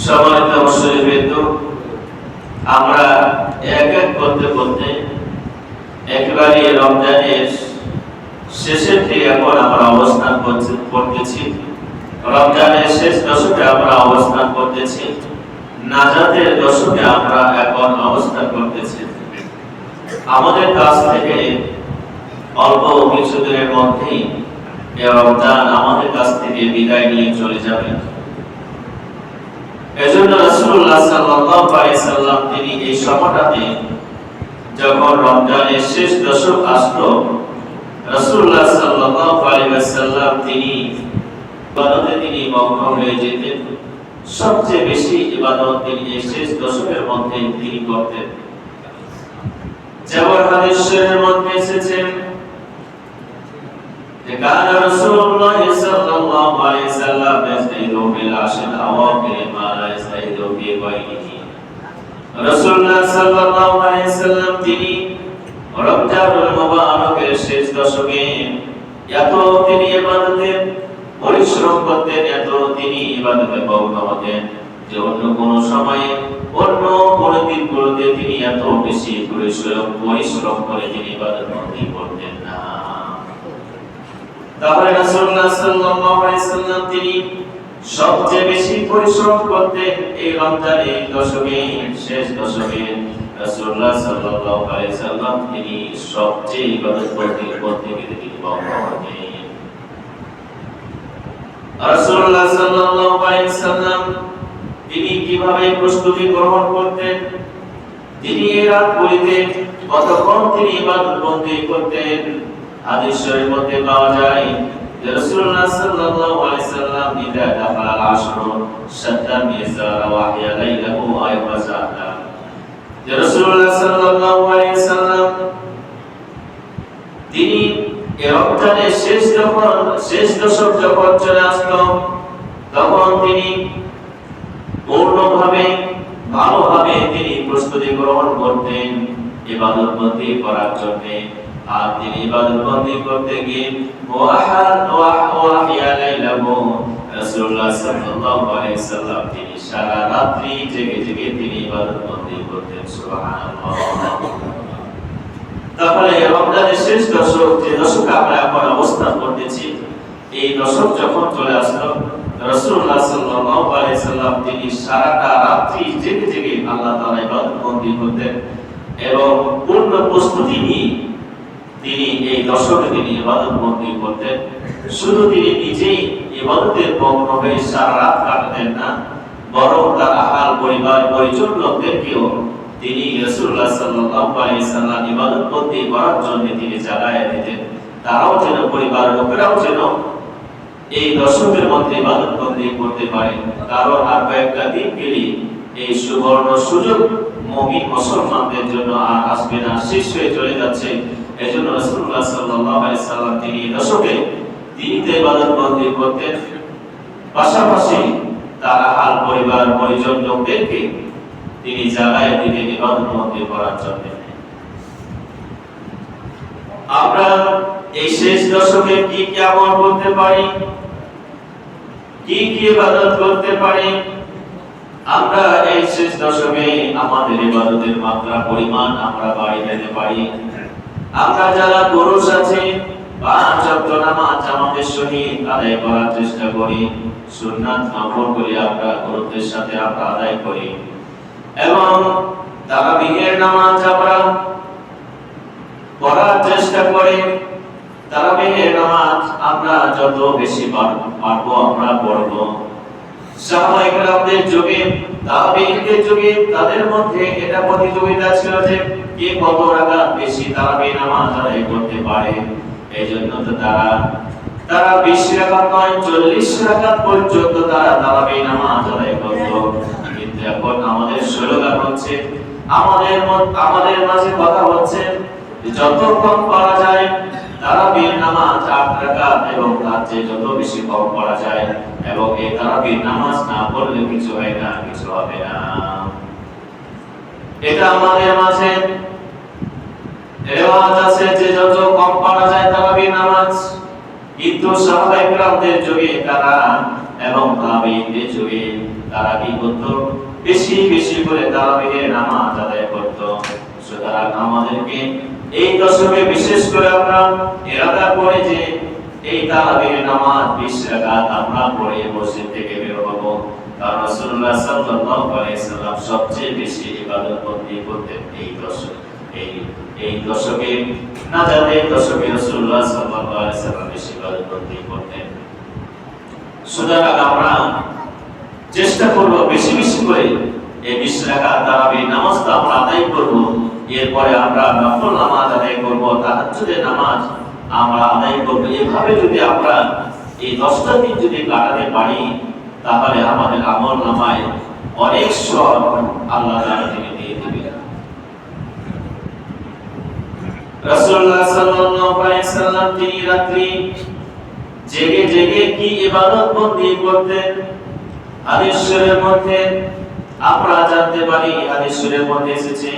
সম্মানিত মুসলিমবৃন্দ, আমরা এক এক করতে করতে একেবারে রমজানের শেষের দিকে এখন আমরা অবস্থান করতেছি। রমজানের শেষ দশকে আমরা অবস্থান করতেছি, নাজাতের দশকে আমরা এখন অবস্থান করতেছি। আমাদের কাছ থেকে অল্প কিছুদিনের মধ্যেই রমজান আমাদের কাছ থেকে বিদায় নিয়ে চলে যাবে। এজন্য রাসূলুল্লাহ সাল্লাল্লাহু আলাইহি সাল্লাম তিনি এই সময়টাতে যখন রমজানের শেষ দশক আসলো, রাসূলুল্লাহ সাল্লাল্লাহু আলাইহি সাল্লাম তিনি ইবাদতে তিনি মগ্ন হয়ে যেতেন। সবচেয়ে বেশি ইবাদত তিনি এই শেষ দশকের মধ্যে তিনি করতেন। যেমন হাদিসের মধ্যে এসেছে كان رسول الله صلى الله عليه وسلم يستعيذ بالعشر الأواخر ما لا يستعيذ في غيره। রাসূলুল্লাহ সাল্লাল্লাহু আলাইহি সাল্লাম তিনি রমজানুল মুবারকের শেষ দশকে এত তিনি ইবাদতে পরিশ্রম করতেন, এত তিনি ইবাদতে মগ্ন হতেন যে অন্য কোন সময়ে অন্য কোন দিনগুলোতে তিনি এত বেশি পরিশ্রম করে তিনি ইবাদত করতেন না। তাহলে রাসূলুল্লাহ সাল্লাল্লাহু আলাইহি সাল্লাম তিনি সবচেয়ে বেশি পরিশ্রম করতেন এই রমজানের দশকে, শেষ দশকে। রাসূলুল্লাহ সাল্লাল্লাহু আলাইহি সাল্লাম তিনি সবচেয়ে ইবাদত করতে তিনি মগ্ন হতেন। রাসূলুল্লাহ সাল্লাল্লাহু আলাইহি সাল্লাম তিনি কিভাবে প্রস্তুতি গ্রহণ করতেন, তিনি এই রাতগুলিতে কতক্ষণ তিনি ইবাদত করতেন। হাদিসের মধ্যে পাওয়া যায় যে রাসূলুল্লাহ সাল্লাল্লাহু আলাইহি সাল্লাম ইদা দাখালা আল-আশর শাদ্দা মিজারা ওয়া আহয়া লাইলাহু আয়ওয়াজাতা। যে রাসূলুল্লাহ সাল্লাল্লাহু আলাইহি সাল্লাম তিনি এই রমজানের শেষ দশক যখন চলে আসলো, তখন তিনি পূর্ণভাবে ভালোভাবে তিনি প্রস্তুতি গ্রহণ করতেন ইবাদত বন্দী করার জন্য। আর তিনি ইবাদত বন্দী করতে গিয়ে রাসূলুল্লাহ সাল্লাল্লাহু আলাইহি সাল্লাম তিনি সারা রাত্রি জেগে জেগে তিনি ইবাদত বন্দী করতেন। সুবহানাল্লাহ। তাহলে রমজানের শেষ দশক, যে দশকে আমরা এখন অবস্থান করতেছি, এই দশক যখন চলে আসলো, রাসূলুল্লাহ সাল্লাল্লাহু আলাইহি সাল্লাম তিনি সারাটা রাত্রি জেগে জেগে আল্লাহ তাআলা ইবাদত বন্দী করতেন এবং পূর্ণ প্রস্তুতি নিয়ে তিনি এই দশকে তিনি ইবাদত বন্দী করতেন। শুধু তিনি নিজেই ইবাদতের মগ্ন হয়ে সারা রাত কাটাতেন না, বরং তার আহাল পরিবার পরিজন লোকদেরকেও তিনি রাসূলুল্লাহ সাল্লাল্লাহু আলাইহি সাল্লাম ইবাদত বন্দী করার জন্য তিনি জাগায় দিতেন। তারাও যেন, পরিবারের লোকেরাও যেন এই দশকের মধ্যে ইবাদত বন্দী করতে পারে। কারণ আর কয়েকটা দিন গেলেই এই সুবর্ণ সুযোগ মুমিন মুসলমানদের জন্য আর আসবে না, শেষ হয়ে চলে যাচ্ছে। এজন্য রাসূলুল্লাহ সাল্লাল্লাহু আলাইহি সাল্লাম তিনি দশকে তিনি ইবাদত বন্দী করতেন, পাশাপাশি তার আহাল পরিবার পরিজন লোকদেরকে তিনি জাগায় দিতেন ইবাদত বন্দী করার জন্য। আমরা এই শেষ দশকে কি কি আমল করতে পারি, কি কি ইবাদত করতে পারি? আমরা এই শেষ দশকে আমাদের ইবাদতের মাত্রা পরিমাণ আমরা বাড়িয়ে দিতে পারি। আমরা যারা পুরুষ আছি, 5 ওয়াক্ত নামাজ আমাদের সহিত আদায় করার চেষ্টা করি, সুন্নাত নফল করি, আমরা গুরুত্বের সাথে আমরা আদায় করি এবং তারাবিহের নামাজ আমরা পড়ার চেষ্টা করি। তারাবিহের নামাজ আমরা যত বেশি পারবো আমরা পড়বো। সাহাবায়ে কেরামদের যুগে, তাবেঈনদের যুগে তাদের মধ্যে এটা প্রতিযোগিতা ছিল যে কে কত রাকাত বেশি তারাবি নামাজ আদায় করতে পারে। এইজন্য তো তারা 20 রাকাত নয় 40 রাকাত পর্যন্ত তারা তারাবি নামাজ আদায় করত। কিন্তু এখন আমাদের স্লোগান হচ্ছে, আমাদের মাঝে কথা হচ্ছে যত কম করা যায় তারাবির নামাজ 8 রাকাত এবং তার চেয়ে যত বেশি কম করা যায়, এবং এই তারাবির নামাজ না পড়লে কিছু হয় না, কিছু হবে না। এটা আমাদের মাঝে রেওয়াজ আছে যে যত কম করা যায় তারাবির নামাজ। কিন্তু সাহাবায়ে কেরামদের যুগে তারা এবং তাবেঈনদের যুগে তারা কি করতো? বেশি বেশি করে তারাবির নামাজ আদায় করতো। সুতরাং আমাদেরকে এই দশকে বিশেষ করে আমরা ইরাদা করে যে এই তারাবির নামাজ 20 রাকাত আমরা পড়ে মসজিদ থেকে বের হব। কারণ রাসূলুল্লাহ সাল্লাল্লাহু আলাইহি সাল্লাম সবচেয়ে বেশি ইবাদত বন্দি করতেন এই দশকে, না জানে দশকে রাসূলুল্লাহ সাল্লাল্লাহু আলাইহি সাল্লাম বেশি ইবাদত বন্দি করতেন। সুতরাং আমরা চেষ্টা করব বেশি বেশি করে এই 20 রাকাত তারাবির নামাজটা আমরা আদায় করব। এরপরে আমরা নফল নামাজ আদায় করব, তাহাজ্জুদের নামাজ আমরা আদায় করব। এভাবে যদি আমরা এই 10টা দিন যদি কাটাতে পারি, তাহলে আমাদের আমল নামায় অনেক সওয়াব আল্লাহ তাআলা দিয়ে দিবেন। রাসূলুল্লাহ সাল্লাল্লাহু আলাইহি সাল্লাম তিনি রাত্রি জেগে জেগে কি ইবাদত বন্দি করতেন, হাদিস শরীফের মধ্যে আমরা জানতে পারি। হাদিস শরীফের মধ্যে এসেছে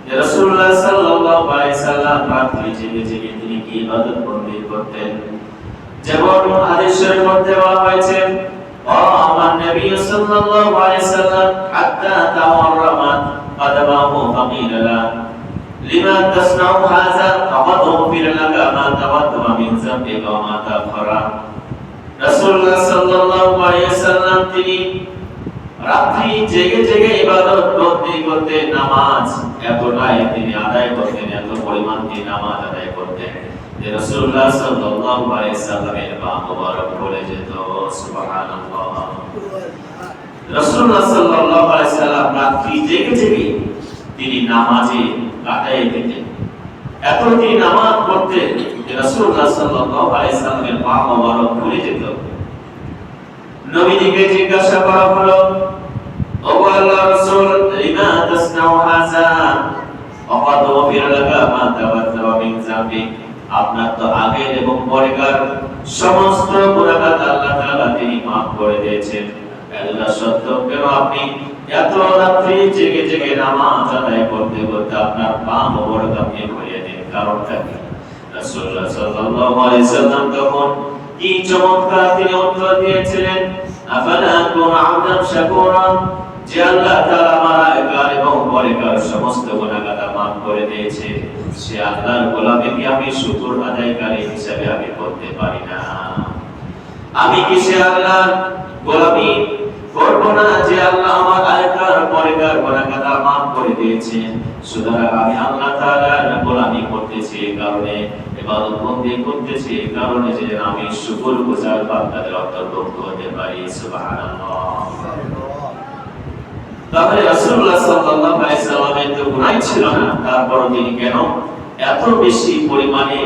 যে রাসূলুল্লাহ সাল্লাল্লাহু আলাইহি সাল্লাম রাত্রি জেগে জেগে তিনি কি ইবাদত বন্দি করতেন। যেমন হাদিস শরীফের মধ্যে বলা হয়েছে, আমার নবী সাল্লাল্লাহু আলাইহি সাল্লাম হাত্তা তাওয়াররামাত কদমাহু ফাকিলা লিমা তাসনাউ হাযা ফাকাদ উগফির লাকা মা তাওয়াদ্দা মিন যামবিকা ওয়া মা তাআখারা। রাসূলুল্লাহ সাল্লাল্লাহু আলাইহি সাল্লাম তিনি রাত্রি জেগে জেগে ইবাদত করতে নামাজ এতটাই তিনি আদায় করতেন, এত পরিমাণ তিনি নামাজ আদায় করতেন যে রাসূলুল্লাহ সাল্লাল্লাহু আলাইহি সাল্লামের পা মোবারক পড়ে যেত। সুবহানাল্লাহ। রাসূলুল্লাহ সাল্লাল্লাহু আলাইহি সাল্লাম রাত্রি জেগে জেগে তিনি নামাজে কাটায় দিতেন। এত তিনি নামাজ পড়তেন যে রাসূলুল্লাহ সাল্লাল্লাহু আলাইহি সাল্লামের পা মোবারক পড়ে যেত। নবীজিকে জিজ্ঞাসা করা হলো, ও আল্লাহর রাসূল, লিমা তাসনাউ হাযা ফাকাদ উগফির লাকা মা তাওয়াদ্দা মিন যামবিক। আপনার তো আগের এবং পরেকার সমস্ত গুনাহ আল্লাহ তাআলা তিনি maaf করে দিয়েছেন। এতটা সত্ত্বেও কেন আপনি এত রাত্রি জেগে জেগে নামাজ আদায় করতে করতে আপনার পা মোবারক আপনি ভরিয়ে দেন, কারণটা কি? রাসূলুল্লাহ সাল্লাল্লাহু আলাইহি সাল্লাম তখন কি চমৎকার তিনি উত্তর দিয়েছিলেন, আফালা কুনু আবদান শাকুরা, যে আল্লাহ তাআলা আমার আগের এবং পরেকার সমস্ত গুনাহ maaf করে দিয়েছে, সে আল্লাহর গোলামি কি আমি শুকর আদায়কারী হিসেবে আমি করতে পারি না? আমি কি সে আল্লাহর গোলামি করব না যে আল্লাহ আমার আগের পরেকার গুনাহ maaf করে দিয়েছে? সুতরাং আমি আল্লাহ তাআলার গোলামি করতেছি এই কারণে, ইবাদত বন্দি করতেছি এই কারণে যে আমি শুকরগুজার বান্দাদের অন্তর্ভুক্ত হতে পারি। সুবহানাল্লাহ। তাহলে রাসূলুল্লাহ সাল্লাল্লাহু আলাইহি সাল্লামের তো গুনাহ ছিল না, তারপর তিনি কেন এত বেশি পরিমাণে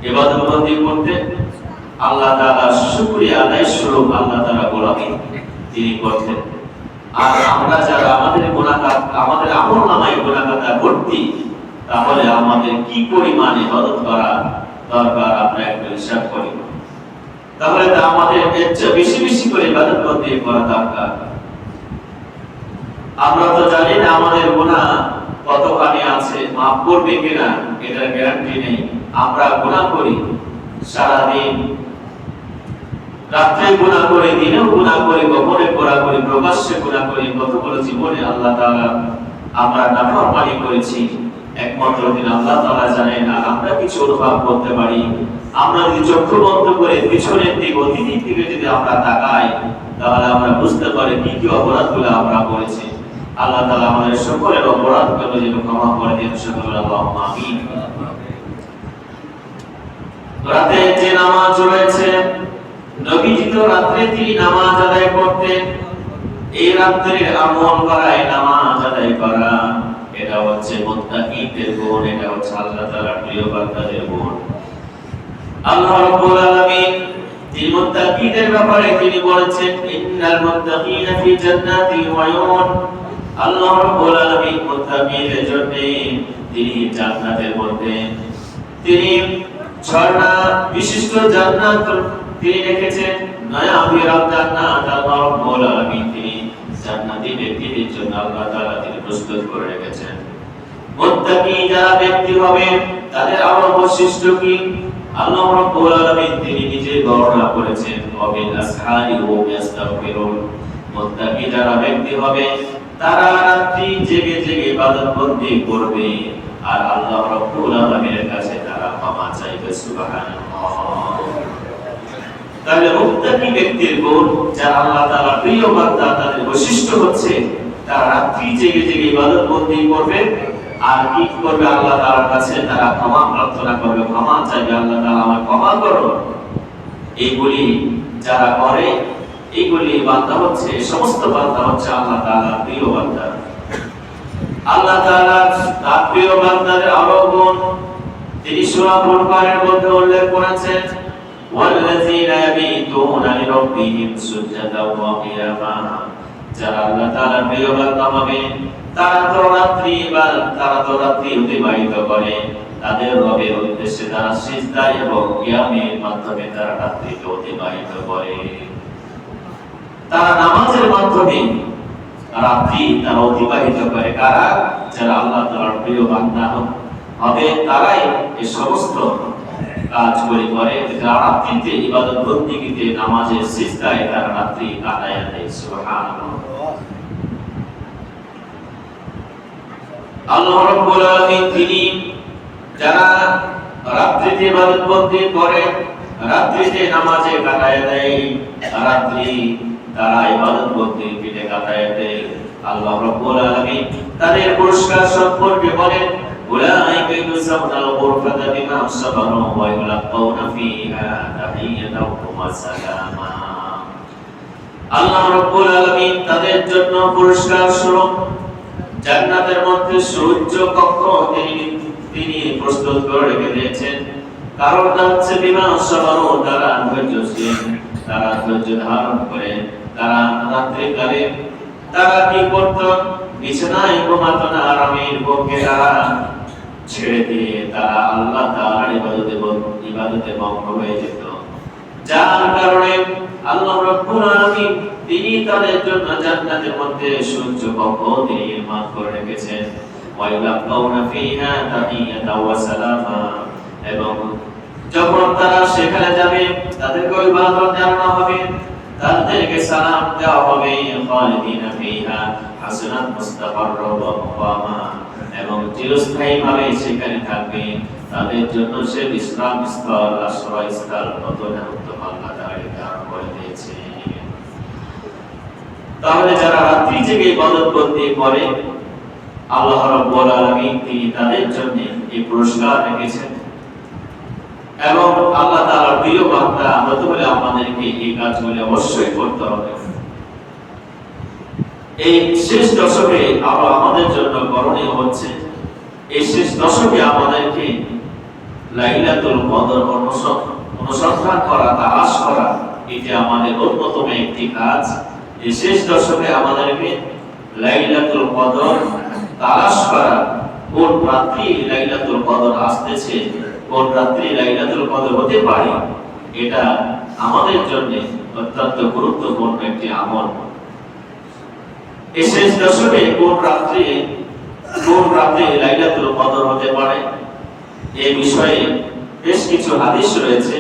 ইবাদত বন্দি করতেন? আল্লাহ তাআলা শুকরিয়া আদায় স্বরূপ আল্লাহ তাআলা গোলামি তিনি করতেন। আর আমরা যারা আমাদের গুনাহ, আমাদের আমলনামায় গুনাহটা ভর্তি, তাহলে আমাদের কি পরিমাণে ইবাদত করা দরকার আমরা একটু হিসাব করি। তাহলে তা আমাদের এর চেয়ে বেশি বেশি করে ইবাদত বন্দি করা দরকার। আমরা তো জানি না আমাদের গুনাহ কতখানি আছে, maaf করবে কিনা এটার গ্যারান্টি নেই। আমরা গুনাহ করি সারা দিন, রাতে গুনাহ করি, দিনেও গুনাহ করি, গোপনে গুনাহ করি, প্রকাশ্যে গুনাহ করি। কতগুলো জীবনে আল্লাহ তাআলা আমরা নাফরমানি করেছি, একমাত্র দিন আল্লাহ তাআলা জানেন। আর আমরা কিছু অনুভব করতে পারি। আমরা যদি চক্ষু বন্ধ করে পিছনের দিক অতীতের দিকে যদি আমরা তাকাই, তাহলে আমরা বুঝতে পারি কি কি অপরাধগুলো আমরা করেছি। আল্লাহ তাআলা আমাদের সকলের অপরাধগুলো যেন ক্ষমা করে দেন। সকলে আল্লাহুম্মা আমিন। রাতে যে নামাজ রয়েছে, নবীজি তো রাতে তিনি নামাজ আদায় করতেন। এই রাতের আমল করা, এই নামাজ আদায় করা, এটা হচ্ছে মুত্তাকিদের গুণ, এটা হচ্ছে আল্লাহ তাআলার প্রিয় বান্দাদের গুণ। আল্লাহ রাব্বুল আলামিন তিনি মুত্তাকিদের ব্যাপারে তিনি বলেছেন, ইন্নাল মুত্তাকিনা ফি জান্নাতি ওয়া উয়ুন। আল্লাহ রাব্বুল আলামিন মুত্তাকিদের জন্য তিনি জান্নাতের মধ্যে তিনি ঝর্ণা বিশিষ্ট জান্নাত তিনি রেখেছেন। নয়া বিরাট জান্নাত আল্লাহ রাব্বুল আলামিন তিনি জান্নাতি ব্যক্তিদের জন্য আল্লাহ তাআলা তিনি প্রস্তুত করে রেখেছেন। মুত্তাকি যারা ব্যক্তি হবে তাদের আমল বৈশিষ্ট্য কি? আল্লাহ রাব্বুল আলামিন তিনি নিজে বর্ণনা করেছেন, ওয়াবিল আসহারি হুম ইস্তাগফিরুন। মুত্তাকি যারা ব্যক্তি হবে তারা রাত্রি জেগে জেগে ইবাদত বন্দি করবে আর আল্লাহ রাব্বুল আলামিনের কাছে তারা ক্ষমা চাইবে। সুবহানাল্লাহ। তাহলে মুত্তাকি ব্যক্তির গুণ, যারা আল্লাহ তাআলার প্রিয় বান্দা, তাদের বৈশিষ্ট্য হচ্ছে তারা রাত্রি জেগে জেগে ইবাদত বন্দি করবে আর কি করবে, আল্লাহ তাআলার কাছে তারা ক্ষমা প্রার্থনা করবে, ক্ষমা চাইবে, আল্লাহ তাআলা আমায় ক্ষমা করো। এইগুলি যারা করে, এইগুলি বান্দা হচ্ছে, সমস্ত বান্দা হচ্ছে আল্লাহ তাআলার প্রিয় বান্দা। আল্লাহ তাআলা তার প্রিয় বান্দাদের আরো গুণ তিনি সূরা ফুরকানের মধ্যে উল্লেখ করেছেন, ওয়াল্লাযীনা ইয়াবিতুনা লিরাব্বিহিম সুজদান ওয়া কিয়ামা। যারা আল্লাহ তাআলার প্রিয় বান্দা হবে তারা তো রাত্রি অতিবাহিত করে তাদের রবের উদ্দেশ্যে, তারা সিজদা এবং কিয়ামের মাধ্যমে তারা রাত্রি অতিবাহিত করে, তারা নামাজের মাধ্যমে রাত্রি তারা অতিবাহিত করে। কারা? যারা আল্লাহ তাআলার প্রিয় বান্দা হবে তারাই এই সমস্ত কাজগুলি করে, রাত্রিতে ইবাদত বন্দেগীতে, নামাজে, সিজদায় তারা রাত্রি কাটায় দেয়। সুবহানাল্লাহ। আল্লাহ রাব্বুল আলামিন তিনি যারা রাত্রিতে ইবাদত বন্দি করে, রাত্রিতে নামাজে কাটায় দেয়, রাত্রি তারা ইবাদত বন্দেগীতে কাটায় দেয়, আল্লাহ রাব্বুল আলামিন তাদের পুরস্কার সম্পর্কে বলেন, উলাইকা ইউসাবুনাল গুরফাতা বিমা সাবারু ওয়া ইউলাকাউনা ফিহা তাহিয়াতাও ওয়া সালামা। আল্লাহ রাব্বুল আলামিন তাদের জন্য পুরস্কার স্বরূপ জান্নাতের মধ্যে সূর্য কক্ষ তিনি প্রস্তুত করে রেখে দিয়েছেন। কারণটা হচ্ছে বিমা সাবারু, তারা ধৈর্যশীল, তারা ধৈর্য ধারণ করে, তারা রাত্রিকালে তারা কি করত, বিছানায় ঘুমাতো না, আরামের পক্ষে তারা ছেড়ে দিয়ে তারা আল্লাহ তাআলার ইবাদতে মগ্ন হয়ে যেত, যার কারণে আল্লাহ রাব্বুল আলামিন তিনি তাদের জন্য জান্নাতের মধ্যে সূর্য কক্ষ তিনি নির্মাণ করে রেখেছেন। ওয়া ইউলাকাউনা ফিহা তাহিয়াতাও ওয়া সালামা, এবং যখন তারা সেখানে যাবে তাদেরকে ইবাদত জানানো হবে, তাদেরকে সালাম দেওয়া হবে, খালিদিনা ফিহা হাসানাত মুস্তাকাররা ওয়া মুকামা, এবং চিরস্থায়ীভাবে সেখানে থাকবে, তাদের জন্য সে বিশ্রাম স্থল, আশ্রয় স্থল নতুন উত্তম আল্লাহ তাআলা দান করে দিয়েছে। তাহলে যারা রাত্রি জেগে ইবাদত বন্দি করে, আল্লাহ রাব্বুল আলামিন তিনি তাদের জন্য এই পুরস্কার রেখেছেন। এবং আল্লাহ তাআলার প্রিয় বান্দা আমরা তো বলে আমাদেরকে এই কাজগুলো অবশ্যই করতে হবে। এই শেষ দশকে আমাদের জন্য করণীয় হচ্ছে, এই শেষ দশকে আমাদেরকে লাইলাতুল কদর অনুসন্ধান করা, তালাশ করা, এটা আমাদের অন্যতম একটি কাজ। এই শেষ দশকে আমাদেরকে লাইলাতুল কদর তালাশ করা, কোন রাত্রি লাইলাতুল কদর আসতেছে, কোন রাত্রি লাইলাতুল কদর হতে পারে, এটা আমাদের জন্য অত্যন্ত গুরুত্বপূর্ণ একটি আমল। এই শেষ দশকে কোন রাত্রি লাইলাতুল কদর হতে পারে, এই বিষয়ে বেশ কিছু হাদিস রয়েছে।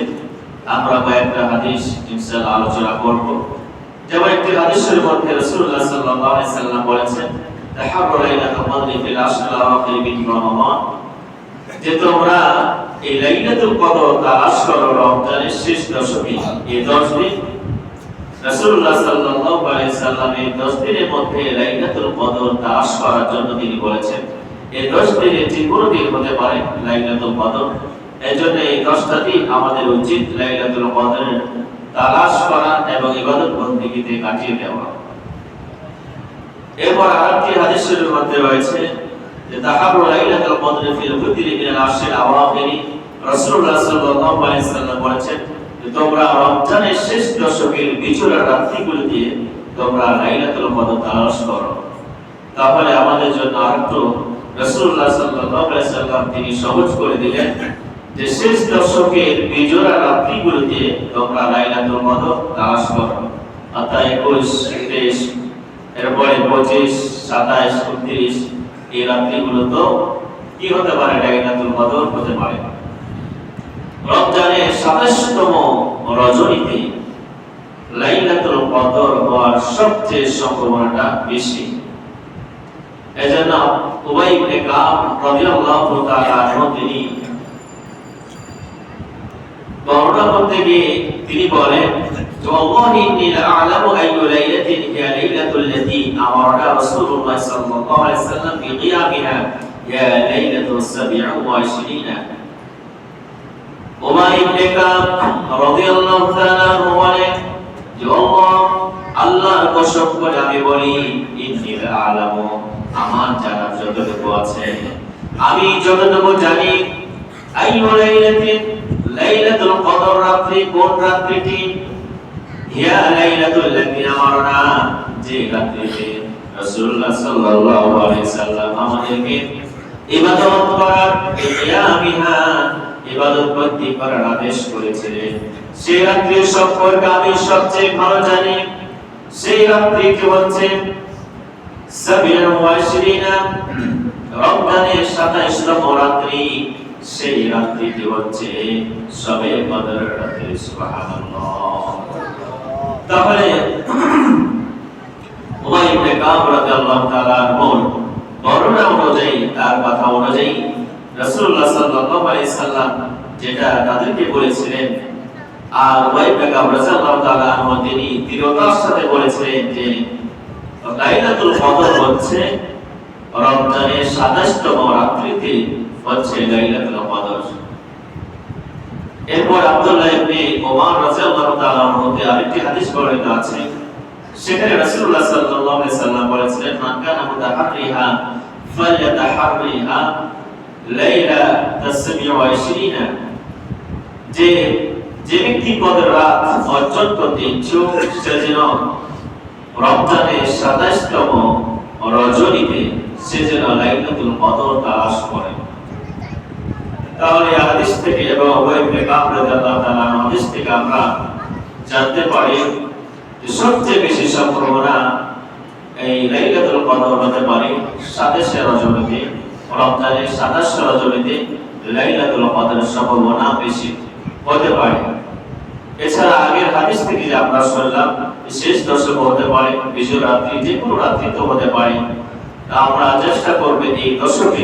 আমরা কয়েকটা হাদিস ইনশাআল্লাহ আলোচনা করব। যেমন একটি হাদিসের মধ্যে রাসূলুল্লাহ সাল্লাল্লাহু আলাইহি সাল্লাম বলেছেন, তাহাব্বু লাইলাতুল কদরি ফিল আশরিল আওয়াখির মিন রমাদান, যে তোমরা এই লাইলাতুল কদর তালাশ করো রমজানের শেষ দশকে, এই 10 দিন। রাসূলুল্লাহ সাল্লাল্লাহু আলাইহি সাল্লাম এই 10 দিনের মধ্যে লাইলাতুল কদর তালাশ করার জন্য তিনি বলেছেন, এই 10 দিনে যে কোনো দিন হতে পারে লাইলাতুল কদর। এজন্য এই 10টা দিন আমাদের উচিত লাইলাতুল কদরের তালাশ করা এবং ইবাদত বন্দেগীতে কাটিয়ে দেওয়া। এরপর আরেকটি হাদিসের মধ্যে রয়েছে যে তাহাব্বু লাইলাতুল কদর ফিল ফিতরি মিনাল আশরিল আওয়াখির। রাসূলুল্লাহ সাল্লাল্লাহু আলাইহি সাল্লাম বলেছেন যে তোমরা রমজানের শেষ দশকের বিজোড়া রাত্রিগুলোতে তোমরা লাইলাতুল কদর তালাশ করো। তাহলে আমাদের জন্য আরেকটু রাসূলুল্লাহ সাল্লাল্লাহু আলাইহি সাল্লাম তিনি সহজ করে দিলেন যে শেষ দশকের বিজোড়া রাত্রিগুলোতে তোমরা লাইলাতুল কদর তালাশ করো। অর্থাৎ 21, 23, এরপরে 25, 27, 29 এই রাত্রিগুলো তো কি হতে পারে, লাইলাতুল কদর হতে পারে। রমজানের 27তম রজনীতে লাইলাতুল কদর হওয়ার সবচেয়ে সম্ভাবনাটা বেশি। এজন্য উবাই ইবনে কাব রাদিয়াল্লাহু তাআলা আনহু তিনি বর্ণনা করতে গিয়ে তিনি বলেন, ওয়াল্লাহি ইন্নী লা'আলামু আইয়ু লাইলাতিন হিয়া লাইলাতুল লাতী আমারা রাসূলুল্লাহ সাল্লাল্লাহু আলাইহি ওয়াসাল্লাম বিকিয়ামিহা ইয়া লাইলাতুস 27। উবাই ইবনে কাব রাদিয়াল্লাহু তাআলা আনহু বলেন যে আল্লাহর কসম করে আমি বলি, ইন্নী লা'আলামু, আমার জানার যতটুকু আছে, আমি যতটুকু জানি, আইয়ু লাইলাতিন, লাইলাতুল কদর রাত্রি কোন রাত্রিটি, হিয়া লাইলাতুল লাতী আমারনা, যে রাত্রিতে রাসূলুল্লাহ সাল্লাল্লাহু আলাইহি সাল্লাম আমাদেরকে ইবাদত করার, কিয়ামিহা, ইবাদত করতে করার আদেশ করেছিলেন, সেই রাত্রি সম্পর্কে আমি সবচেয়ে ভালো জানি। সেই রাত্রিটি হচ্ছে 27 রমজানের 27তম রাত্রি। সেই রাত্রিটি হচ্ছে শবে কদরের রাত্রি। সুবহানাল্লাহ। তাহলে উমাইর ইবনে কাব রাদিয়াল্লাহু তাআলা আনহুর বর্ণনা অনুযায়ী, তার কথা অনুযায়ী রাসূলুল্লাহ সাল্লাল্লাহু আলাইহি সাল্লাম যেটা তাদেরকে বলেছিলেন, আর উমাইর ইবনে কাব রাদিয়াল্লাহু তাআলা আনহু তিনি দৃঢ়তার সাথে বলেছিলেন যে লাইলাতুল কদর হচ্ছে রমজানের 27তম রাত্রিতে হচ্ছে লাইলাতুল কদর। এরপর আব্দুল্লাহ ইবনে ওমর রাদিয়াল্লাহু তাআলা আনহুতে আরেকটি হাদিস বর্ণিত আছে, সেখানে রাসূলুল্লাহ সাল্লাল্লাহু আলাইহি সাল্লাম বলেছিলেন, মান কানা মুতাহাররিহা ফালইয়াতাহাররিহা লাইলাতাস 27। যে ব্যক্তি কদর রাত অর্জন করতে ইচ্ছুক সে যেন রমজানের 27তম রজনীতে সে যেন লাইলাতুল কদর তালাশ করে। তাহলে এই হাদিস থেকে এবং উবাই ইবনে কাব রাদিয়াল্লাহু তাআলা হাদিস থেকে আমরা জানতে পারি যে সবচেয়ে বেশি সম্ভাবনা এই লাইলাতুল কদর হতে পারে 27 রজনীতে, রমজানের 27 রজনীতে লাইলাতুল কদরের সম্ভাবনা বেশি হতে পারে। এছাড়া আগের হাদিস থেকে যে আমরা শুনলাম শেষ দশক হতে পারে, বিজয় রাত্রি, যে কোনো রাত্রি তো হতে পারে। আমরা চেষ্টা করব এই দশকে,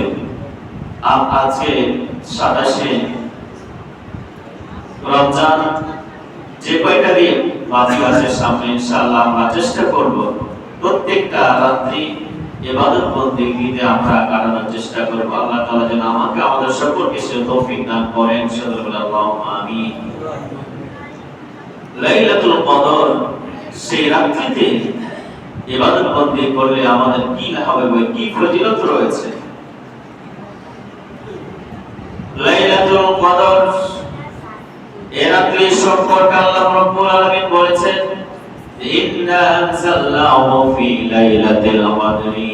আজকে 27 রমজান যে কয়টা দিন বাকি আছে সামনে, ইনশাআল্লাহ আমরা চেষ্টা করব প্রত্যেকটা রাত্রি ইবাদত বন্দেগীতে আমরা কাটানোর চেষ্টা করব। আল্লাহ তাআলা যেন আমাকে আমাদের সকলকে সে তৌফিক দান করেন। আল্লাহুম্মা আমিন। লাইলাতুল কদর সেই রাত্রিতে ইবাদত বন্দেগী করলে আমাদের কি লাভ হবে, কি ফজিলত রয়েছে। লাইলাতুল কদর এই রাত্রি সম্পর্কে আল্লাহ রাব্বুল আলামিন বলেছেন, ইন্না আনজালনাহু ফি লাইলাতিল কদরি,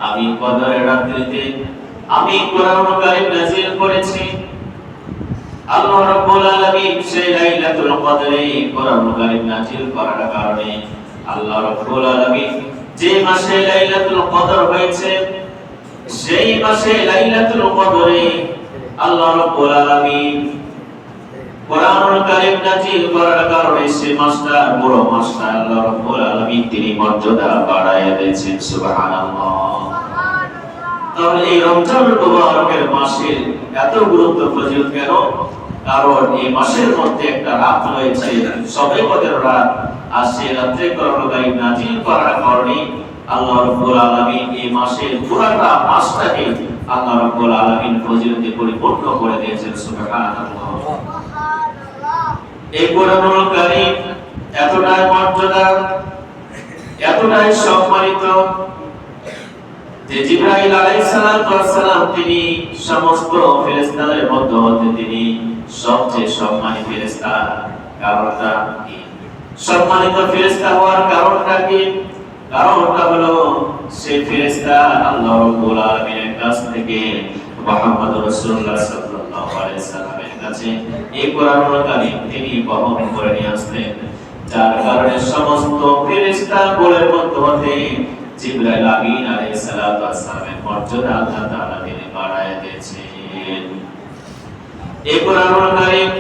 আমি কদরের রাত্রিতে আমি কোরআন কারীম নাযিল করেছি। আল্লাহ রাব্বুল আলামিন সেই লাইলাতুল কদরে কোরআন কারীম নাযিল করার কারণে আল্লাহ রাব্বুল আলামিন যে মাসে লাইলাতুল কদর হয়েছে, সেই মাসে লাইলাতুল কদরে আল্লাহ রাব্বুল আলামিন কোরআনুল কারীম নাযিল করার কারণে সেই মাসটা, বড় মাসটা আল্লাহ রাব্বুল আলামিন তিনি মর্যাদা বাড়ায় দিয়েছেন। সুবহানাল্লাহ। তাহলে এই রমজানুল মুবারকের মাসের এত গুরুত্ব ফজিলত কেন? কারণ এই মাসের মধ্যে একটা রাত রয়েছে শবে কদর রাত, আর সেই রাতে কোরআনুল কারীম নাযিল করার কারণে আল্লাহ রাব্বুল আলামিন এই মাসের পুরোটা মাসটাকে আল্লাহ রাব্বুল আলামিন ফজিলতে পরিপূর্ণ করে দিয়েছেন। সুবহানাল্লাহ। এই কোরআনুল কারীম এতটাই মর্যাদা, এতটাই সম্মানিত যে জিবরাইল আলাইহিস সালাম তিনি সমস্ত ফেরেশতাদের মধ্যে তিনি সবচেয়ে সম্মানিত ফেরেশতা। কারণটা কি? সম্মানিত ফেরেশতা হওয়ার কারণটা কি? কারণটা হলো সেই ফেরেশতা আল্লাহ রাব্বুল আলামিনের কাছ থেকে মুহাম্মদ রাসূলুল্লাহ সাল্লাল্লাহু আলাইহি সাল্লামের কাছে এই কোরআনুল কারীম তিনি বহন করে নিয়ে আসতেন, যার কারণে সমস্ত ফেরেশতাগুলোর মধ্যে জিবরাইল আমিন আলাইহিস সালামের মর্যাদা আল্লাহ তাআলা তিনি বাড়ায় দিয়েছেন। এই কোরআনুল কারীম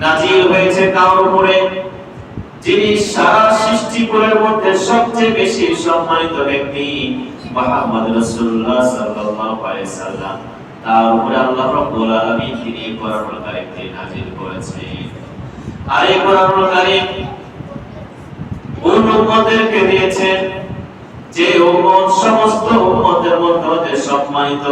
নাযিল হয়েছে কার উপরে? যিনি সারা সৃষ্টিকুলের মধ্যে সবচেয়ে বেশি সম্মানিত ব্যক্তি মুহাম্মদ রাসূলুল্লাহ সাল্লাল্লাহু আলাইহি সাল্লাম, তার উপরে আল্লাহ রাব্বুল আলামিন তিনি কোরআনুল কারীমকে নাযিল করেছেন। আর এই কোরআনুল কারীম কোন উম্মতদেরকে দিয়েছেন? যে উম্মত সমস্ত উম্মতের মধ্যে সম্মানিত,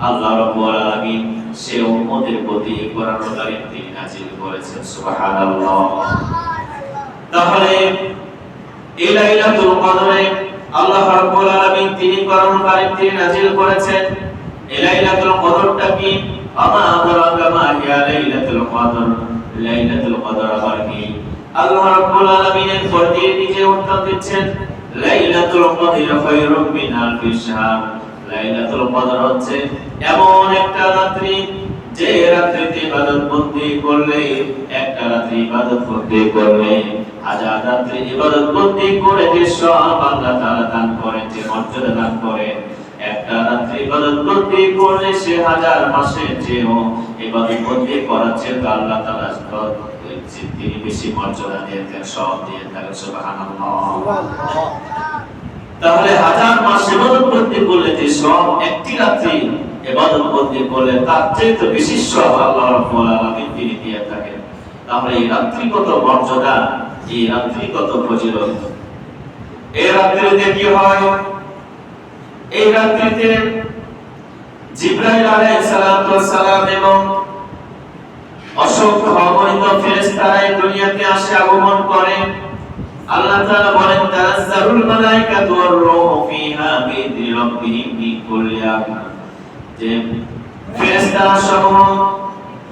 আল্লাহ রাব্বুল আলামিন সেই উম্মতের প্রতি কোরআনুল কারীম তিনি নাযিল করেছেন। সুবহানাল্লাহ। তাহলে এই লাইলাতুল কদরে আল্লাহ রাব্বুল আলামিন তিনি কোরআনুল কারীম তিনি নাযিল করেছেন। এই লাইলাতুল কদরটা কি? আমা আদরাকা মা হিয়া লাইলাতুল কদর। লাইলাতুল কদর আবার কি? আল্লাহ রাব্বুল আলামিনের পরে নিজে উত্তর দিচ্ছেন, লাইলাতুল কদর খায়রুম মিন আলফি শাহর। লাইলাতুল কদর হচ্ছে এমন একটা রাত্রি যে রাত্রিতে ইবাদত বন্দি করলে, একটা রাত্রি ইবাদত বন্দি করলে হাজার রাত্রি ইবাদত বন্দি করে যে সওয়াব আল্লাহ তাআলা দান করেন, যে মর্যাদা দান করেন, একটা রাত্রি ইবাদত বন্দি করলে সে হাজার মাসের চেয়েও ইবাদত বন্দি করার চেয়ে আল্লাহ তাআলা তিনি বেশি মর্যাদা দিয়ে থাকেন, সওয়াব দিয়ে থাকেন। সুবহানাল্লাহ। তাহলে হাজার মাস ইবাদত বন্দি করলে যে সওয়াব একটি রাত্রি ইবাদত বন্দি করলে তার চেয়ে তো বেশি সওয়াব আল্লাহ রাব্বুল আলামিন তিনি দিয়ে থাকেন। তাহলে এই রাত্রি কত মর্যাদা, এই রাত্রি কত ফজিলত। এই রাত্রিতে কি হয়? এই রাত্রিতে জিবরাইল আলাইহিস সালাম এবং অসংখ্য অগণিত ফেরেশতারা এই দুনিয়াতে আসে, আগমন করে। আল্লাহ তাআলা বলেন, তানাজ্জালুল মালায়েকাতু ওয়ার রূহু ফিহা বিইذনি রাব্বিহিম মিন কুল্লি আমর। যে ফেরেশতারা সমূহ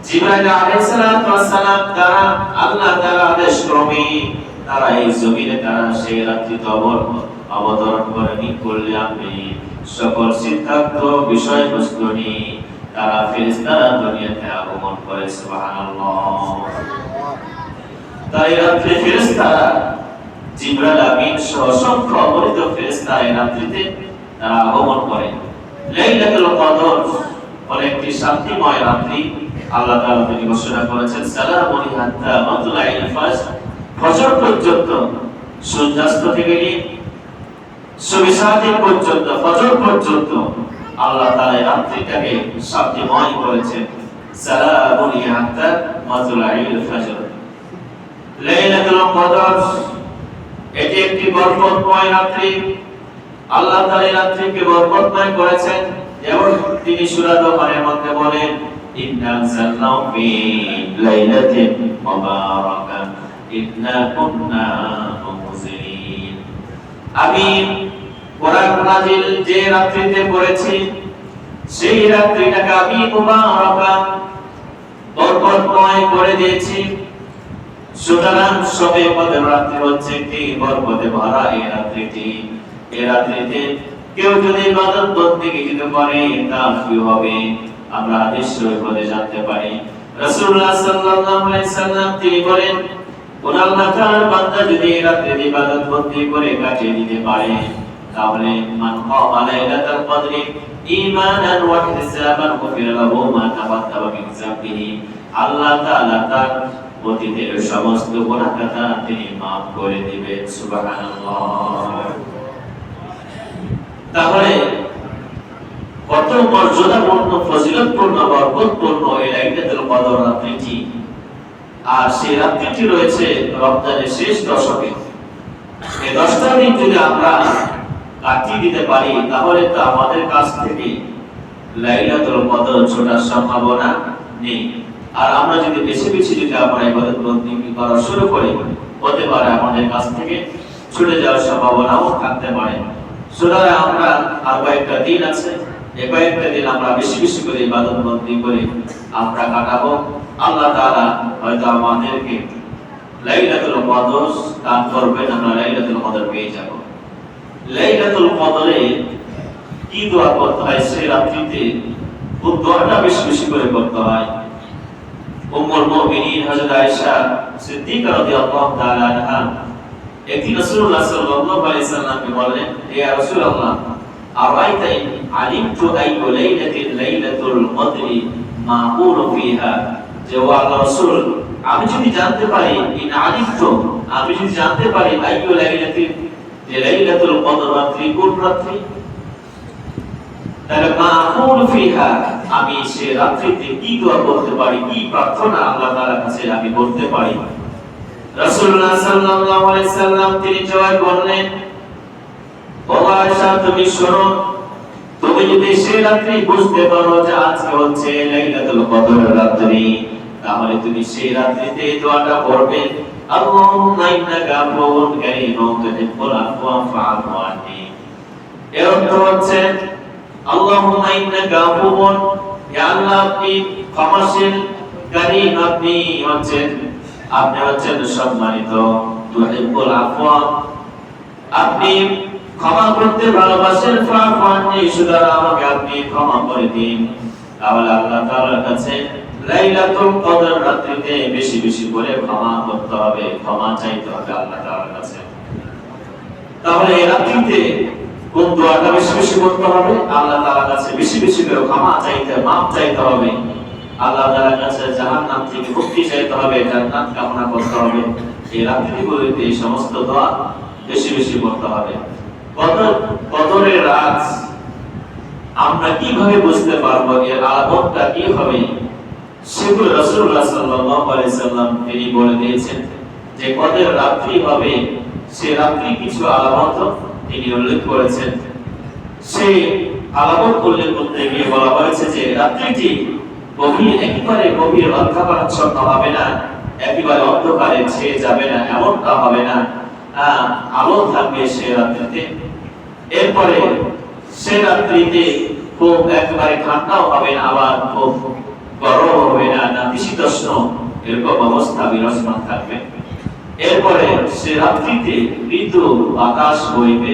জিবরাইল আলাইহিস সালাম তারা আল্লাহ তাআলার আদেশ ক্রমে তারা এই জমিনে তারা সেই রাত্রিতে অবতরণ করে মিন কুল্লি আমরি, সকল সিদ্ধান্ত বিষয়বস্তু নিয়ে তারা ফেরেশতারা দুনিয়াতে আগমন করে। সুবহানাল্লাহ। তাই রাত্রে ফেরেশতারা জিবরাইল আমিন সহ অসংখ্য অগণিত ফেরেশতা এই রাত্রিতে তারা আগমন করে। লাইলাতুল কদর হলো একটি শান্তিময় রাত্রি। আল্লাহ তাআলা তিনি ঘোষণা করেছেন, সালামুন হাত্তা মাতলাইল ফাজর। ফজর পর্যন্ত, সূর্যাস্ত থেকে নিয়ে সুবিসাদিক পর্যন্ত, ফজর পর্যন্ত আল্লাহ তাআলা এই রাত্রিটাকে শান্তিময় করেছেন। সালামুন হাত্তা মাতলাইল ফাজর। লাইলাতুল কদর এটি একটি বরকতময় রাত্রি। আল্লাহ তাআলা এই রাত্রিকে বরকতময় করেছেন। যেমন তিনি সূরা দোহারের মধ্যে বলেন, ইন্না আনজালনাহু ফি লাইলাতিন মুবারাকাহ ইন্না কুন্না মুনজিরিন। আমি কোরআন নাযিল যে রাত্রিতে করেছি সেই রাত্রিটাকে আমি মুবারাকাহ বরকতময় করে দিয়েছি। সুতরাং সবে কদর রাত্রি হচ্ছে একটি বরকতে ভরা এই রাত্রিটি। এই রাত্রিতে কেউ যদি ইবাদত বন্দেগী যদি করে তার কি হবে আমরা হাদিস শরীফে জানতে পারি। রাসূলুল্লাহ সাল্লাল্লাহু আলাইহি সাল্লাম তিনি বলেন, কোন আল্লাহ তাআলার বান্দা যদি এই রাত্রিতে ইবাদত বন্দেগী করে কাটিয়ে দিতে পারে, তাহলে মান কামা লাইলাতুল কদরি ঈমানান ওয়া ইহতিসাবান গুফিরা লাহু মা তাকাদ্দামা মিন যামবিহি। আল্লাহ তাআলা তার অতীতের সমস্ত গুনাহ খাতা তিনি maaf করে দিবেন। সুবহানাল্লাহ। তাহলে কত মর্যাদাপূর্ণ, ফজিলতপূর্ণ, বরকতপূর্ণ এই লাইলাতুল কদর রাত্রিটি। আর সেই রাত্রিটি রয়েছে রমজানের শেষ দশকে। এই 10টা দিন যদি আমরা কাটিয়ে দিতে পারি, তাহলে তো আমাদের কাছ থেকে লাইলাতুল কদর ছোটার সম্ভাবনা নেই। আর আমরা যদি বেশি বেশি যদি আমরা ইবাদত বন্দেগী করা শুরু করি, হতে পারে আমাদের কাছ থেকে ছুটে যাওয়ার সম্ভাবনাও থাকতে পারে। সুতরাং আমরা আর কয়েকটা দিন আছে, এই কয়েকটা দিন আমরা বেশি বেশি করে ইবাদত বন্দেগী করে আমরা কাটাবো। আল্লাহ তাআলা হয়তো আমাদেরকে লাইলাতুল কদর দান করবেন, আমরা লাইলাতুল কদর পেয়ে যাব। লাইলাতুল কদরে কি দোয়া করতে হয়? সেই রাত্রিতে কোন দোয়াটা বেশি বেশি করে করতে হয়? উম্মুল মুমিনিন হযরত আয়েশা সিদ্দিকা রাদিয়াল্লাহু তাআলা আনহা একদিন রাসূলুল্লাহ সাল্লাল্লাহু আলাইহি সাল্লামকে বললেন, ইয়া রাসূলুল্লাহ, আরাইতা ইন আলিমতু আইয়ু লাইলাতিল লাইলাতুল কদরি মা আকুলু ফিহা। যে ও আল্লাহর রাসূল, আমি যদি জানতে পারি ইন আলিমতু, আমি যদি জানতে পারি আইয়ু লাইলাতিন, যে লাইলাতুল কদর রাত্রি কোন রাত্রি, তাহলে মাকুল ফিহা, আমি সে রাত্রিতে কি দোয়া করতে পারি, কি প্রার্থনা আল্লাহ তাআলার কাছে আমি করতে পারি। রাসূলুল্লাহ সাল্লাল্লাহু আলাইহি সাল্লাম তিনি জবাব বললেন, ও আয়েশা তুমি শোনো, তুমি যদি সে রাত্রি বুঝতে পারো যে আজকে হচ্ছে লাইলাতুল কদরের রাত্রি, তাহলে তুমি সেই রাত্রিতে এই দোয়াটা পড়বে, আল্লাহুম্মা ইন্নাকা আফুউন কারীমুন তুহিব্বুল আফওয়া ফাআফু আন্নী। এর অর্থ হচ্ছে আল্লাহুম্মা ইন্নাকা আফুউন, হে আল্লাহ আপনি ক্ষমাশীল, কারীম আপনি হচ্ছেন সম্মানিত, তুহিব্বুল আফওয়া আপনি ক্ষমা করতে ভালোবাসেন, ফাআফু আন্নী সুতরাং আমাকে আপনি ক্ষমা করে দিন। তাহলে আল্লাহ তাআলার কাছে লাইলাতুল কদর রাত্রিতে বেশি বেশি করে ক্ষমা করতে হবে, ক্ষমা চাইতে হবে আল্লাহ তাআলার কাছে। তাহলে এই রাত্রিতে কোন দোয়াটা বেশি বেশি করতে হবে? আল্লাহ তাআলার কাছে বেশি বেশি করে ক্ষমা চাইতে, মাফ চাইতে হবে। আল্লাহ তাআলার কাছে জাহান্নাম থেকে মুক্তি চাইতে হবে, জান্নাত কামনা করতে হবে। এই রাত্রিগুলোতে এই সমস্ত দোয়া বেশি বেশি করতে হবে। কদরের রাত আমরা কিভাবে বুঝতে পারবো, এর আলামতটা কি হবে, সেগুলো রাসূলুল্লাহ সাল্লাল্লাহু আলাইহি সাল্লাম তিনি বলে দিয়েছেন যে কদরের রাত্রি হবে, সে রাত্রি কিছু আলামত তিনি উল্লেখ করেছেন। সেই আলামত উল্লেখ করতে গিয়ে বলা হয়েছে যে রাত্রিটি একেবারে গভীর অন্ধকারাচ্ছন্ন হবে না, একেবারে অন্ধকারে ছেয়ে যাবে না, এমনটা হবে না, আলো থাকবে সে রাত্রিতে। এরপরে সে রাত্রিতে খুব একেবারে ঠান্ডাও হবে না, আবার খুব গরম হবে না, নাতিশীতোষ্ণ এরকম অবস্থা বিরাজমান থাকবে। এরপরে সে রাত্রিতে মৃদু বাতাস বইবে,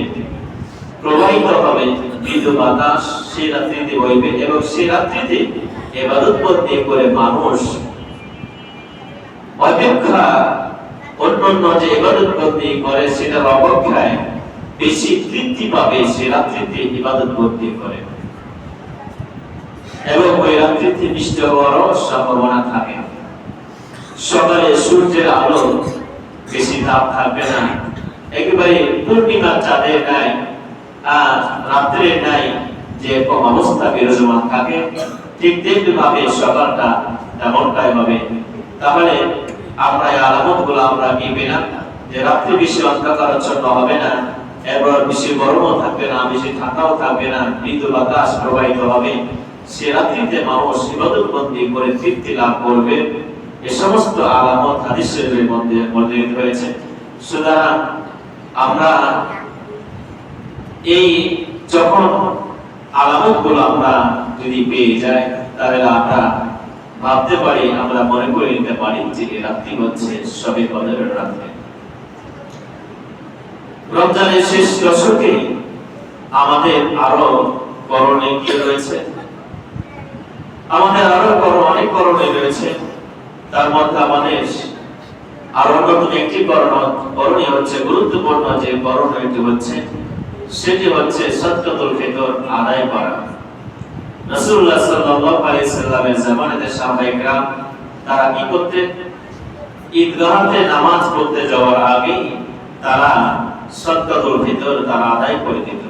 প্রবাহিত হবে মৃদু বাতাস, সে রাত্রিতে বইবে, এবং সে রাত্রিতে ইবাদত করে মানুষ অপেক্ষা অন্যান্য যে ইবাদত করে সেটার অপেক্ষায় বেশি তৃপ্তি পাবে সে রাত্রিতে ইবাদত করে, এবং ওই রাত্রিতে বৃষ্টি হওয়ারও সম্ভাবনা থাকে। সকালে সূর্যের আলো বেশি তাপ থাকবে না, একেবারে পূর্ণিমার চাঁদের নাই, আর রাত্রের নাই যে এরকম অবস্থা বিরাজমান থাকে, ঠিক তেমনি ভাবে সকালটা তেমনটাই হবে। তাহলে আমরা এই আলামতগুলো আমরা নিবে না, যে রাত্রি বেশি অন্ধকারাচ্ছন্ন হবে না, এবার বেশি গরমও থাকবে না, বেশি ঠান্ডাও থাকবে না, মৃদু বাতাস প্রবাহিত হবে, সে রাত্রিতে মানুষ ইবাদত বন্দি করে তৃপ্তি লাভ করবে। এই সমস্ত আলামত হাদিস শরীফের মধ্যে বর্ণিত হয়েছে। সুতরাং আমরা এই যখন আলামতগুলো আমরা যদি পেয়ে যাই, তাহলে আমরা ভাবতে পারি, আমরা মনে করে নিতে পারি যে এই রাত্রি হচ্ছে শবে কদরের রাত্রি। রমজানের শেষ দশকে আমাদের আরো করণীয় কি রয়েছে? আমাদের আরো অনেক করণীয় রয়েছে। তার মধ্যে আমাদের আরো নতুন একটি করণীয় হচ্ছে, গুরুত্বপূর্ণ যে করণীয়টি হচ্ছে, সেটি হচ্ছে সাদকাতুল ফিতর আদায় করা। রাসূলুল্লাহ সাল্লাল্লাহু আলাইহি সাল্লামের জামানাতে সাহাবায়ে কেরাম তারা কি করতেন? ঈদগাহে নামাজ পড়তে যাওয়ার আগে তারা সাদকাতুল ফিতর তারা আদায় করে দিত।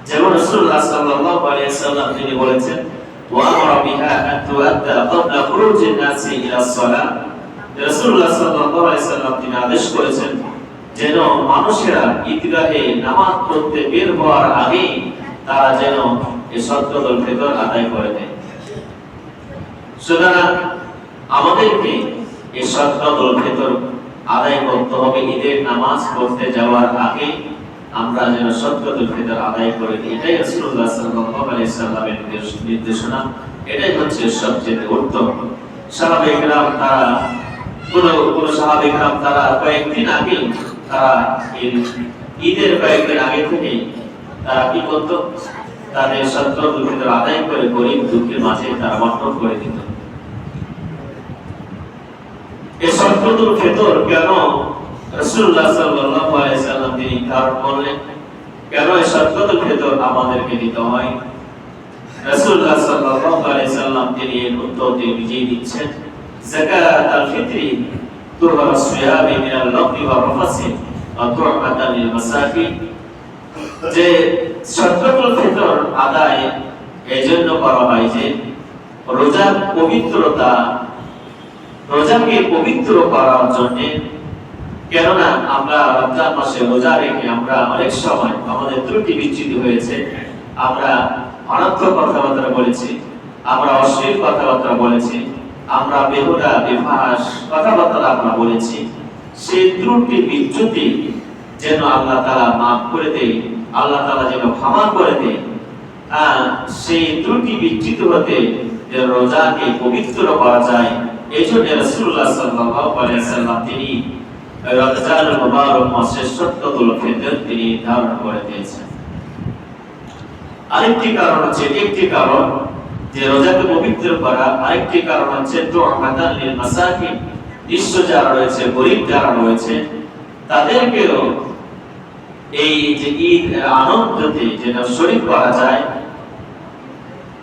যেমন রাসূলুল্লাহ সাল্লাল্লাহু আলাইহি সাল্লাম তিনি বলেছেন, ওয়া আমারা বিহা আন তুআদ্দা ক্বাবলা খুরুজিন নাসি ইলা সালাহ। রাসূলুল্লাহ সাল্লাল্লাহু আলাইহি সাল্লাম তিনি আদেশ করেছেন যেন মানুষেরা ঈদগাহে নামাজ পড়তে বের হওয়ার আগে তারা যেন এই সাদকাতুল ফিতর আদায় করে দেয়। সুতরাং আমাদেরকে এই সাদকাতুল ফিতর আদায় করতে হবে। ঈদের নামাজ পড়তে যাওয়ার আগে আমরা যেন সাদকাতুল ফিতর আদায় করে দিই, এটাই রাসূলুল্লাহ সাল্লাল্লাহু আলাইহি সাল্লামের নির্দেশনা, এটাই হচ্ছে সবচেয়ে উত্তম। সাহাবায়ে কেরাম তারা কোন সাহাবায়ে কেরাম তারা কয়েকদিন আগে, তারা ঈদের কয়েকদিন আগে থেকে তারা কি করত? তাদের সাদকাতুল ফিতর আদায় করে গরীব দুঃখীর মাঝে তারা বন্টন করে দিত। এই সাদকাতুল ফিতর কেন রাসূলুল্লাহ সাল্লাল্লাহু আলাইহি সাল্লাম তিনি কারণ বললেন, কেন এই সাদকাতুল ফিতর আমাদেরকে দিতে হয়? রাসূলুল্লাহ সাল্লাল্লাহু আলাইহি সাল্লাম তিনি এর উত্তর নিজেই দিচ্ছেন যাকাতুল ফিতরি তুরবা সিয়ামি মিনাল লাগবি ওয়ার রাফাসি ওয়া তু'মাতান লিল মাসাকিন, যে সাদকাতুল ফিতর আদায় এজন্য করা হয় যে রোজার পবিত্রতা, রোজাকে পবিত্র করার জন্য। কেননা আমরা রমজান মাসে রোজা রেখে আমরা অনেক সময় আমাদের ত্রুটি বিচ্যুতি হয়েছে, আমরা অনর্থক কথাবার্তা বলেছি, আমরা অশ্লীল কথাবার্তা বলেছি, আমরা বেহুদা বিভাস কথাবার্তা আমরা বলেছি। সেই ত্রুটি বিচ্যুতি যেন আল্লাহ তাআলা মাফ করে দেয়, আল্লাহ তাআলা যেন ক্ষমা করে দেয়। সেই ত্রুটি বিচ্যুত হতে যে রোজাকে পবিত্র করা যায়, এই জন্য রাসূলুল্লাহ সাল্লাল্লাহু আলাইহি ওয়াসাল্লাম তিনি রমজানুল মুবারক মাসে সাদকাতুল ফিতর তিনি ধারণ করে দিয়েছেন। আরেকটি কারণ হচ্ছে, একটি কারণ যে রোজাকে পবিত্র করা, আরেকটি কারণ হচ্ছে তু'মাতান লিল মাসাকিন, নিঃস্ব যারা রয়েছে, গরীব যারা রয়েছে, তাদেরকেও এই যে ঈদ আনন্দতে যেন শরীক করা যায়,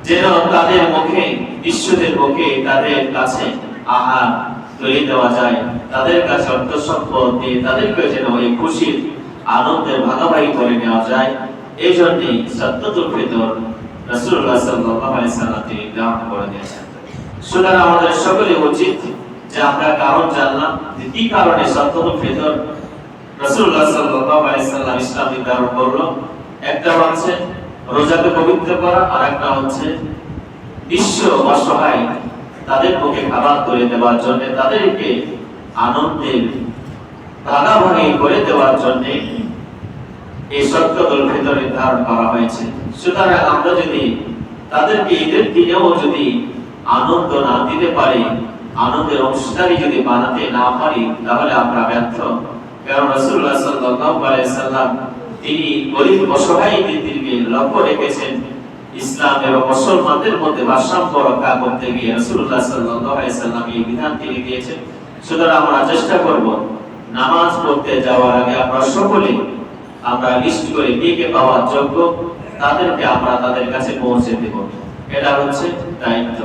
যেন তাদের মুখে, নিঃস্বদের মুখে তাদের কাছে আহার তুলে দেওয়া যায়, তাদের কাছে অর্থ সম্পদ দিয়ে তাদেরকে যেন এই খুশির আনন্দের ভাগাভাগি করে নেওয়া যায়। এই জন্যই সাদকাতুল ফিতর রাসূলুল্লাহ সাল্লাল্লাহু আলাইহি ওয়াসাল্লাম তিনি দান করে দিয়েছেন। সুতরাং আমাদের সকলে উচিত যে আমরা কারণ জানলাম যে কি কারণে সাদকাতুল ফিতর রাসূলুল্লাহ সাল্লাল্লাহু আলাইহি ওয়াসাল্লাম ইসলাম নির্ধারণ করলো। একটা হচ্ছে রোজাকে পবিত্র করা, আর একটা হচ্ছে নিঃস্ব অসহায় তাদের মুখে খাবার তুলে দেওয়ার জন্য, তাদেরকে আনন্দের ভাগাভাগি করে দেওয়ার জন্য এই সাদকাতুল ফিতর নির্ধারণ করা হয়েছে। সুতরাং আমরা যদি তাদেরকে ঈদের দিনেও যদি আনন্দ না দিতে পারি, আনন্দের অংশীদারি যদি বানাতে না পারি, তাহলে আমরা ব্যর্থ। কারণ রাসূলুল্লাহ সাল্লাল্লাহু আলাইহি ওয়াসাল্লাম তিনি গরীব অসহায়দেরকে লক্ষ্য রেখেছেন। ইসলাম এবং মুসলমানদের মধ্যে ভারসাম্য রক্ষা করতে গিয়ে রাসূলুল্লাহ সাল্লাল্লাহু আলাইহি ওয়াসাল্লাম এই বিধান তিনি দিয়েছেন। সুতরাং আমরা চেষ্টা করব নামাজ পড়তে যাওয়ার আগে আমরা সকলে আমরা লিস্ট করে কে পাওয়ার যোগ্য তাদেরকে আমরা তাদের কাছে পৌঁছে দেব। এটা হচ্ছে দায়িত্ব।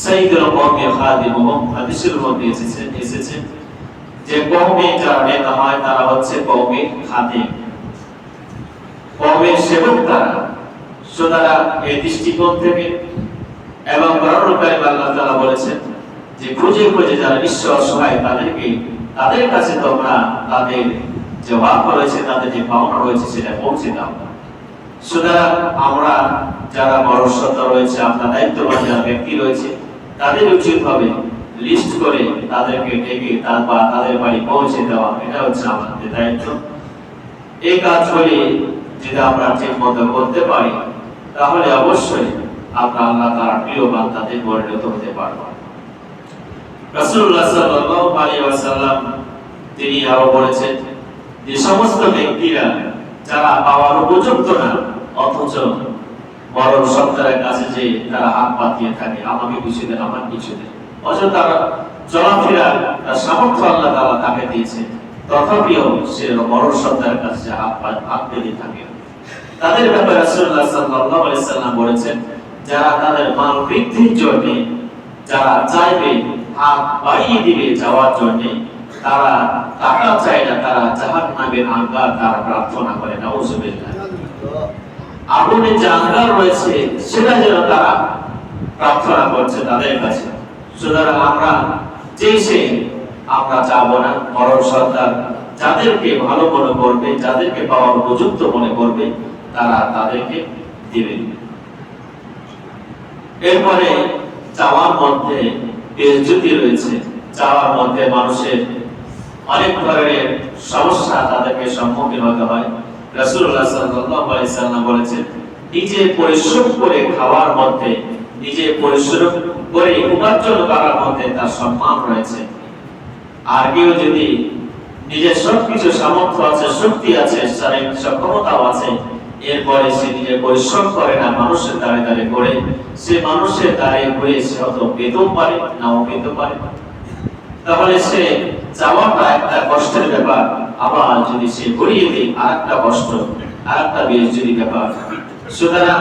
সাইয়্যিদুল কওমি খাদিমুহুম, হাদিসের মধ্যে এসেছে যে কওমে যারা নেতা হয় তারা হচ্ছে কওমের খাদিম, কওমের সেবক তারা। সুতরাং এই দৃষ্টিকোণ থেকে এবং কোরআনুল কারীমে আল্লাহ তাআলা বলেছেন যে খুঁজে খুঁজে যারা নিঃস্ব অসহায় তাদেরকে, তাদের কাছে তোমরা তাদের যে হক রয়েছে, তাদের যে পাওনা রয়েছে সেটা পৌঁছে দাও। সুতরাং আমরা যারা বড় শ্রদ্ধা রয়েছে, আমরা দায়িত্ববান যারা ব্যক্তি রয়েছে, তাদের উচিত হবে লিস্ট করে তাদেরকে ডেকে তারপর তাদের বাড়ি পৌঁছে দেওয়া। এটা হচ্ছে আমাদের দায়িত্ব। এই কাজগুলি যদি আমরা ঠিক মতো করতে পারি তাহলে অবশ্যই আমরা আল্লাহ তাআলার প্রিয় বান্দাদের পরিণত হতে পারব। রাসূলুল্লাহ সাল্লাল্লাহু আলাইহি ওয়াসাল্লাম তিনি আরো বলেছেন যে সমস্ত ব্যক্তিরা যারা পাওয়ার উপযুক্ত না, অথচ বড় সত্তারের কাছে যে তারা হাত পাতিয়ে থাকে, আমাকে কিছু দেন, আমার কিছু দেন, অথচ তারা চলাফেরা তার সামর্থ্য আল্লাহ তাআলা তাকে দিয়েছে, তথাপিও সে বড় সত্তারের কাছে হাত পেতে থাকে। তাদের ব্যাপারে রাসূলুল্লাহ সাল্লাল্লাহু আলাইহি ওয়াসাল্লাম বলেছেন যারা তাদের মাল বৃদ্ধির জন্য যারা চাইবে হাত বাড়িয়ে দিবে যাওয়ার জন্য, তারা টাকা চায় না, তারা জাহান্নামের আঙ্গার তারা প্রার্থনা করে। নাউযুবিল্লাহ। আগুনে যে আঙ্গার রয়েছে সেটা যেন তারা প্রার্থনা করছে তাদের কাছে। সুতরাং আমরা আমরা চাবো না, বড় সরকার যাদেরকে ভালো মনে করবে, যাদেরকে পাওয়ার উপযুক্ত মনে করবে, তারা তাদেরকে দিবে। এরপরে চাওয়ার মধ্যে বেজ্জতি রয়েছে। চাওয়ার মধ্যে মানুষের অনেক ধরনের সমস্যা তাদেরকে সম্মুখীন হতে হয়। রাসূলুল্লাহ সাল্লাল্লাহু আলাইহি ওয়াসাল্লাম বলেছেন নিজে পরিশ্রম করে খাওয়ার মধ্যে, নিজে পরিশ্রম করে উপার্জন করার মধ্যে তার সম্মান রয়েছে। আর কেউ যদি নিজের সবকিছু সামর্থ্য আছে, শক্তি আছে, শারীরিক সক্ষমতাও আছে, এরপরে সে নিজে পরিশ্রম করে না, মানুষের দ্বারে দ্বারে করে, সে মানুষের দ্বারে হয়ে সে হয়তো পেতেও পারে, নাও পেতে পারে, তাহলে সে চাওয়াটা একটা কষ্টের ব্যাপার। আবার যদি সে ঘুরিয়ে দেয় আরেকটা কষ্ট, আরেকটা বেজ্জতি ব্যাপার। সুতরাং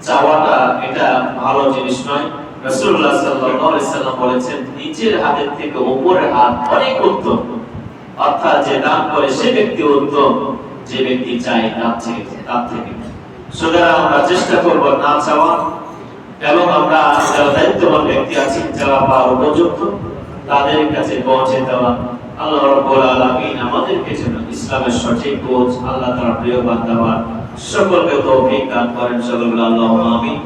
চাওয়াটা এটা ভালো জিনিস নয়। রাসূলুল্লাহ সাল্লাল্লাহু আলাইহি সাল্লাম বলেছেন নিচের হাতের থেকে উপরের হাত অনেক উত্তম, অর্থাৎ যে দান করে সে ব্যক্তি উত্তম, যে ব্যক্তি চায় তার থেকে। সুতরাং আমরা চেষ্টা করব না চাওয়া, এবং আমরা যারা দায়িত্ববান ব্যক্তি আছেন যারা পাওয়ার উপযুক্ত তাদের কাছে পৌঁছে দেওয়া। আল্লাহ রাব্বুল আলামিন আমাদেরকে যেন ইসলামের সঠিক বোঝ, আল্লাহ তাআলার প্রিয় বান্দা হওয়ার সকলকে তৌফিক দান করেন। সকল আল্লাহুম্মা আমিন।